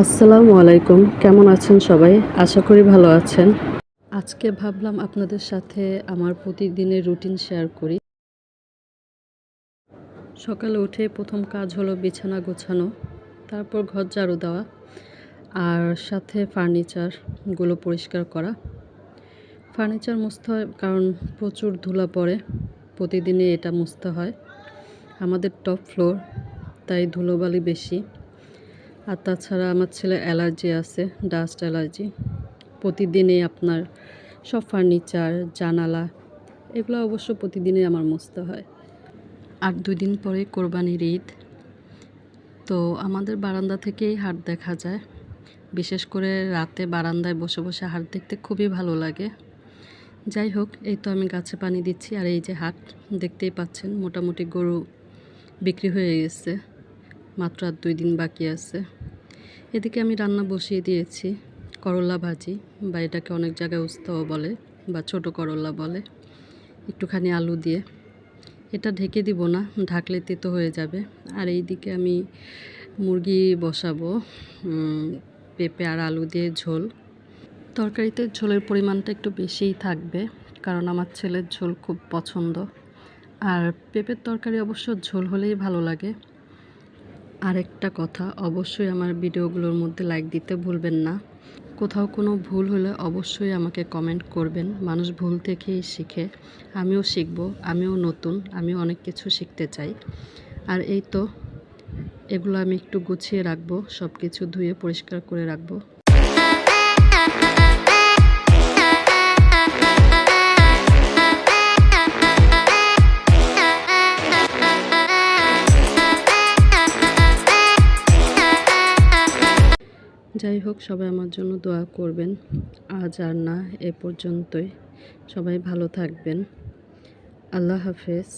আসসালামু আলাইকুম। কেমন আছেন সবাই? আশা করি ভালো আছেন। আজকে ভাবলাম আপনাদের সাথে আমার প্রতিদিনের রুটিন শেয়ার করি। সকালে উঠে প্রথম কাজ হলো বিছানা গোছানো, তারপর ঘর ঝাড়ু দেওয়া, আর সাথে ফার্নিচারগুলো পরিষ্কার করা। ফার্নিচার মুছতে হয় কারণ প্রচুর ধুলা পড়ে। প্রতিদিনই এটা মুছতে হয়। আমাদের টপ ফ্লোর, তাই ধুলোবালি বেশি। আর তাছাড়া আমার ছেলের অ্যালার্জি আছে, ডাস্ট অ্যালার্জি। প্রতিদিনই আপনার সব ফার্নিচার, জানালা এগুলো অবশ্য প্রতিদিনই আমার মুছতে হয়। আর ২ দিন পরে কোরবানির ঈদ। তো আমাদের বারান্দা থেকেই হাট দেখা যায়। বিশেষ করে রাতে বারান্দায় বসে বসে হাট দেখতে খুবই ভালো লাগে। যাই হোক, এই তো আমি গাছে পানি দিচ্ছি আর এই যে হাট দেখতেই পাচ্ছেন, মোটামুটি গরু বিক্রি হয়ে গেছে। মাত্র আর ২ দিন বাকি আছে। এদিকে আমি রান্না বসিয়ে দিয়েছি, করলা ভাজি, বা এটাকে অনেক জায়গায় উস্তাও বলে বা ছোট করলা বলে, একটুখানি আলু দিয়ে। এটা ঢেকে দিব না, ঢাকলে তেতো হয়ে যাবে। আর এইদিকে আমি মুরগি বসাবো, পেঁপে আর আলু দিয়ে ঝোল। তরকারিতে ঝোলের পরিমাণটা একটু বেশিই থাকবে, কারণ আমার ছেলের ঝোল খুব পছন্দ। আর পেঁপের তরকারি অবশ্য ঝোল হলেই ভালো লাগে। আরেকটা কথা, অবশ্যই আমার ভিডিওগুলোর মধ্যে লাইক দিতে ভুলবেন না। কোথাও কোনো ভুল হলে অবশ্যই আমাকে কমেন্ট করবেন। মানুষ ভুল থেকেই শিখে। আমিও শিখব, আমিও নতুন, আমিও অনেক কিছু শিখতে চাই। আর এই তো, এগুলো আমি একটু গুছিয়ে রাখবো, সব কিছু ধুয়ে পরিষ্কার করে রাখবো। যাই হোক, সবাই আমার জন্য দোয়া করবেন। আজ আর না, এ পর্যন্তই। সবাই ভালো থাকবেন। আল্লাহ হাফেজ।